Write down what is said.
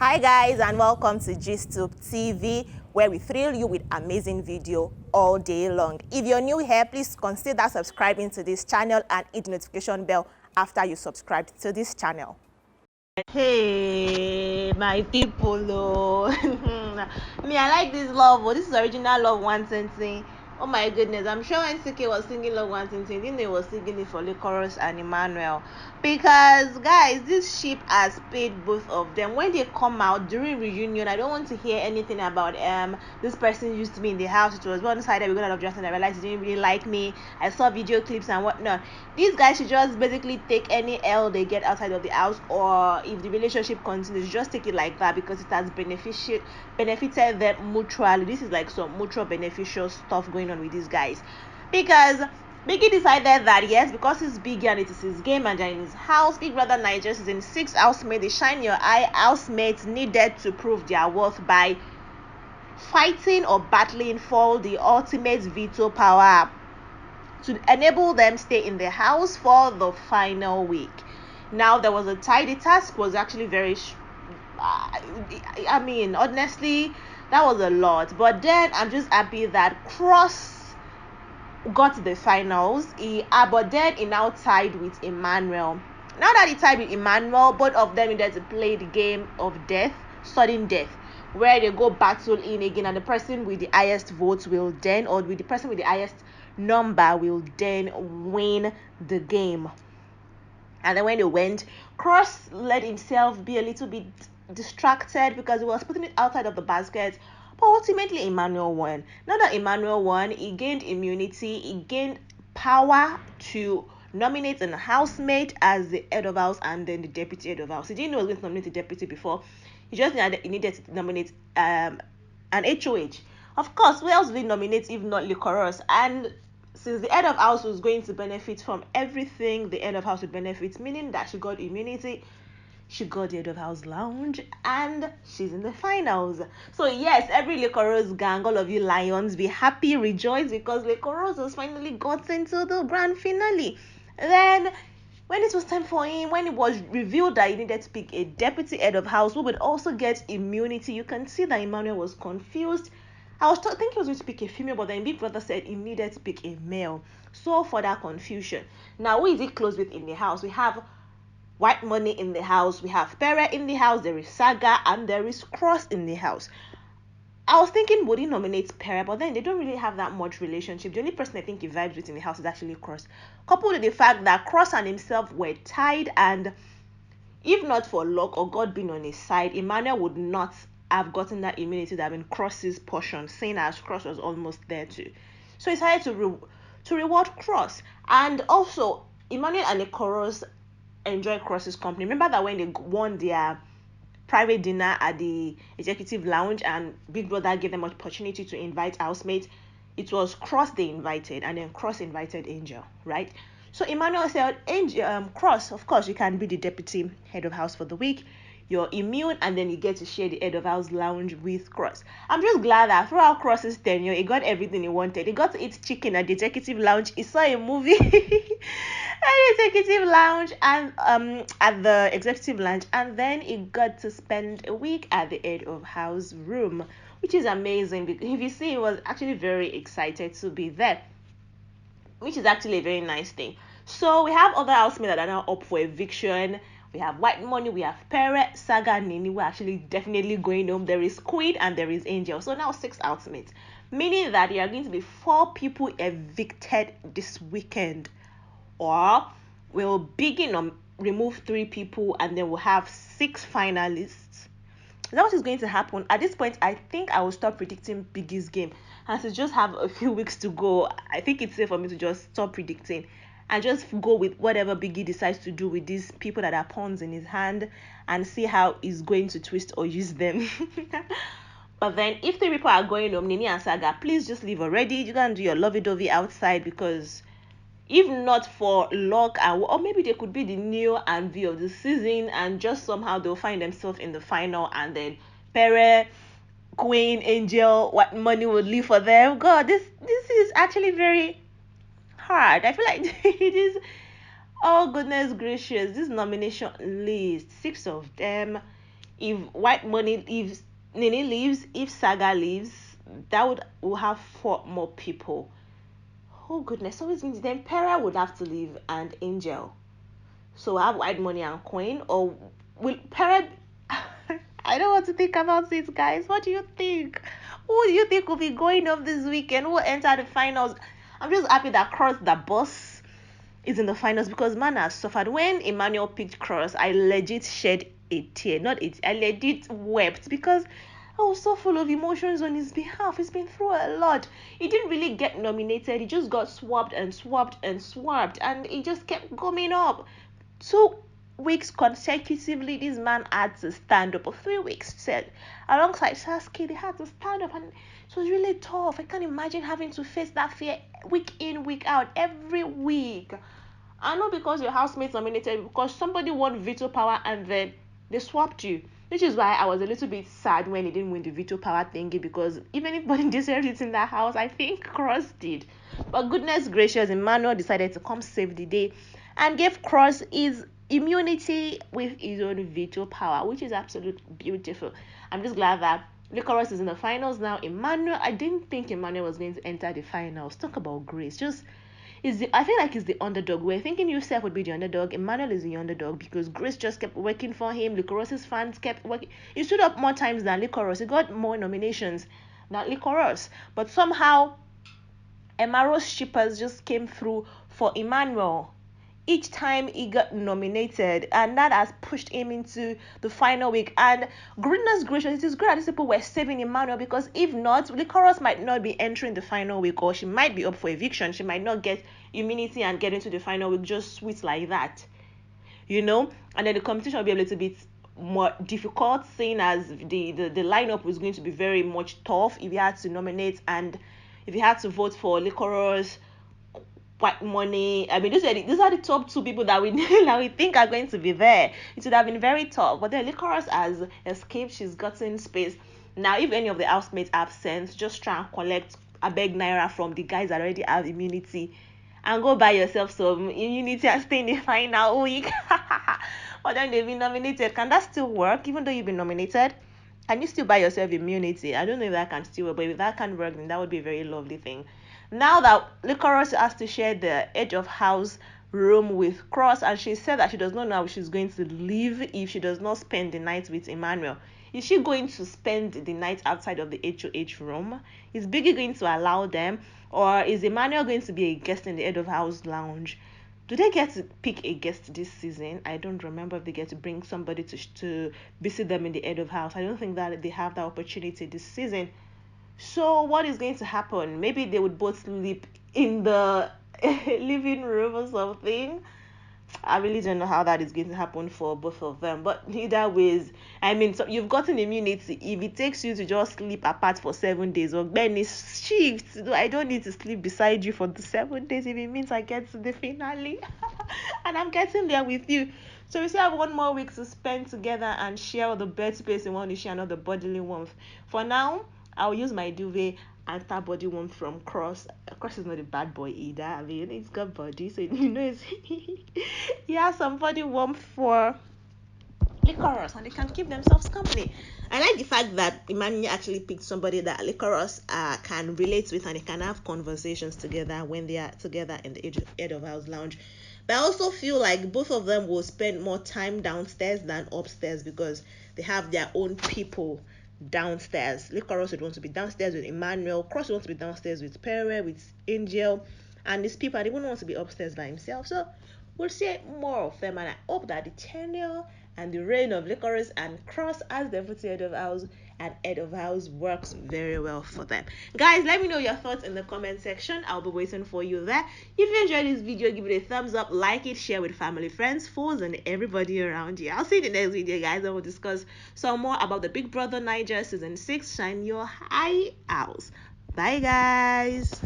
Hi guys, and welcome to GISTUBE TV, where we thrill you with amazing video all day long. If you're new here, please consider subscribing to this channel and hit the notification bell after you subscribe to this channel. Hey my people, oh. Me, I like this love. Oh, this is original Love 120. Oh my goodness, I'm sure when CK was singing Love 120, I think they were singing it for Licorice and Emmanuel. Because guys, this ship has paid both of them. When they come out during reunion, I don't want to hear anything about this person used to be in the house. It was one side that we're gonna love Justin. I realized he didn't really like me. I saw video clips and whatnot. These guys should just basically take any L they get outside of the house, or if the relationship continues, just take it like that, because it has benefited them mutually. This is like some mutual beneficial stuff going on with these guys, because Biggie decided that yes, because he's Biggie and it is his game and they're in his house, Big Brother Niger season 6 housemate, the shine your eye housemates needed to prove their worth by fighting or battling for the ultimate veto power to enable them stay in the house for the final week. Now there was a tie. The task was actually very I mean, honestly, that was a lot. But then I'm just happy that Cross got the finals. But then he now tied with Emmanuel. Now that he tied with Emmanuel, both of them needed to play the game of death, sudden death, where they go battle in again, and the person with the highest votes will then, or with the person with the highest number will then win the game. And then when they went, Cross let himself be a little bit distracted because he was putting it outside of the basket. But ultimately, Emmanuel won. Now that Emmanuel won, he gained immunity, he gained power to nominate an housemate as the head of house and then the deputy head of house. He didn't know he was going to nominate the deputy before. He just needed to nominate an HOH. Of course, who else will he nominate if not Licorice? And since the head of house was going to benefit from everything the head of house would benefit, meaning that she got immunity, she got the head of house lounge, and she's in the finals. So yes, every Licorice gang, all of you lions, be happy, rejoice, because Licorice has finally gotten to the grand finale. Then when it was time for him, when it was revealed that he needed to pick a deputy head of house who would also get immunity, you can see that Emmanuel was confused. I was thinking he was going to pick a female, but then Big Brother said he needed to pick a male. So for that confusion. Now, who is he close with in the house? We have White Money in the house, we have Pere in the house, there is Saga, and there is Cross in the house. I was thinking, would he nominate Pere? But then they don't really have that much relationship. The only person I think he vibes with in the house is actually Cross. Coupled with the fact that Cross and himself were tied, and if not for luck or God being on his side, Emmanuel would not have gotten that immunity that had been Cross's portion, saying as Cross was almost there too. So he decided to reward Cross. And also, Emmanuel and Licorice enjoy Cross's company. Remember that when they won their private dinner at the executive lounge and Big Brother gave them opportunity to invite housemates, it was Cross they invited, and then Cross invited Angel, right? So Emmanuel said, Angel, Cross, of course you can be the deputy head of house for the week. You're immune, and then you get to share the head of house lounge with Cross. I'm just glad that throughout Cross's tenure, he got everything he wanted. He got to eat chicken at the executive lounge. He saw a movie at the executive lounge, and at the executive lounge, and then he got to spend a week at the head of house room, which is amazing. Because if you see, he was actually very excited to be there, which is actually a very nice thing. So we have other housemates that are now up for eviction. We have White Money, we have Pere, Saga, Nini. We're actually definitely going home. There is Queen and there is Angel. So now 6 housemates, meaning that there are going to be 4 people evicted this weekend. Or we'll begin on remove 3 people, and then we'll have 6 finalists. Is that what is going to happen? At this point, I think I will stop predicting Biggie's game. As we just have a few weeks to go, I think it's safe for me to just stop predicting and just go with whatever Biggie decides to do with these people that are pawns in his hand, and see how he's going to twist or use them. But then if 3 people are going home, Nini and Saga, please just leave already. You can do your lovey-dovey outside, because if not for luck, or maybe they could be the new envy of the season, and just somehow they'll find themselves in the final, and then Pere, Queen, Angel, What Money would leave for them. God, this is actually very hard. I feel like it is. Oh goodness gracious, this nomination list, 6 of them. If White Money, if Nini leaves, if Saga leaves, that will have 4 more people. Oh goodness, so it means then Pera would have to leave and Angel. So I have White Money and Coin, or will Pera? I don't want to think about it, guys. What do you think? Who do you think will be going up this weekend? Who will enter the finals? I'm just happy that Cross, the boss, is in the finals because man has suffered. When Emmanuel picked Cross, I legit shed a tear. Not it. I legit wept because I was so full of emotions on his behalf. He's been through a lot. He didn't really get nominated. He just got swapped and swapped and swapped, and he just kept coming up. 2 weeks consecutively, this man had to stand up. Or 3 weeks, said, alongside Sasuke, they had to stand up, and it was really tough. I can't imagine having to face that fear week in, week out, every week. I know because your housemates nominated, because somebody won veto power and then they swapped you. Which is why I was a little bit sad when he didn't win the veto power thingy, because even if anybody deserved it in that house, I think Cross did. But goodness gracious, Emmanuel decided to come save the day and gave Cross his immunity with his own veto power, which is absolutely beautiful. I'm just glad that Licorice is in the finals now. Emmanuel, I didn't think Emmanuel was going to enter the finals. Talk about grace. I feel like he's the underdog. We're thinking Yusef would be the underdog. Emmanuel is the underdog because Grace just kept working for him. Licorice's fans kept working. He stood up more times than Licorice. He got more nominations than Licorice. But somehow, Emaro's shippers just came through for Emmanuel each time he got nominated, and that has pushed him into the final week. And goodness gracious, it is great that these people were saving Emmanuel, because if not, Licorice might not be entering the final week, or she might be up for eviction. She might not get immunity and get into the final week just sweet like that, and then the competition will be a little bit more difficult, seeing as the lineup was going to be very much tough if you had to nominate and if you had to vote for Licorice, White Money. I mean, these are the top 2 people that we that we think are going to be there. It would have been very tough, but then Licorice has escaped. She's gotten space. Now, if any of the housemates are sent, just try and collect a beg naira from the guys that already have immunity and go buy yourself some immunity and stay in the final week. But then they've been nominated. Can that still work? Even though you've been nominated, can you still buy yourself immunity? I don't know if that can still work, but if that can work, then that would be a very lovely thing. Now that Licorice has to share the edge of house room with Cross, and she said that she does not know how she's going to live if she does not spend the night with Emmanuel. Is she going to spend the night outside of the HOH room? Is Biggie going to allow them? Or is Emmanuel going to be a guest in the head of house lounge? Do they get to pick a guest this season? I don't remember if they get to bring somebody to visit them in the head of house. I don't think that they have that opportunity this season. So what is going to happen? Maybe they would both sleep in the living room or something. I really don't know how that is going to happen for both of them. But either ways, I mean, so you've gotten immunity. If it takes you to just sleep apart for 7 days, or Ben is shift, I don't need to sleep beside you for the 7 days if it means I get to the finale. And I'm getting there with you. So we still have 1 more week to spend together and share the bed space in one to share, another bodily warmth. For now, I'll use my duvet and start body warmth from Cross. Cross is not a bad boy either. I mean, it's got body, so it's he has some body warmth for Licorice, and they can keep themselves company. I like the fact that Emmanuel actually picked somebody that Licorice can relate with, and they can have conversations together when they are together in the head of house lounge. But I also feel like both of them will spend more time downstairs than upstairs, because they have their own people downstairs. Licorice would want to be downstairs with Emmanuel. Cross would want to be downstairs with Pere, with Angel, and these people. And they wouldn't want to be upstairs by himself. So we'll see more of them, and I hope that the tenure and the reign of Licorice and Cross as deputy head of house and head of house works very well for them. Guys, let me know your thoughts in the comment section. I'll be waiting for you there. If you enjoyed this video, give it a thumbs up, like it, share with family, friends, foes, and everybody around you. I'll see you in the next video, guys, and we'll discuss some more about the Big Brother Naija season 6. Shine your high house. Bye, guys.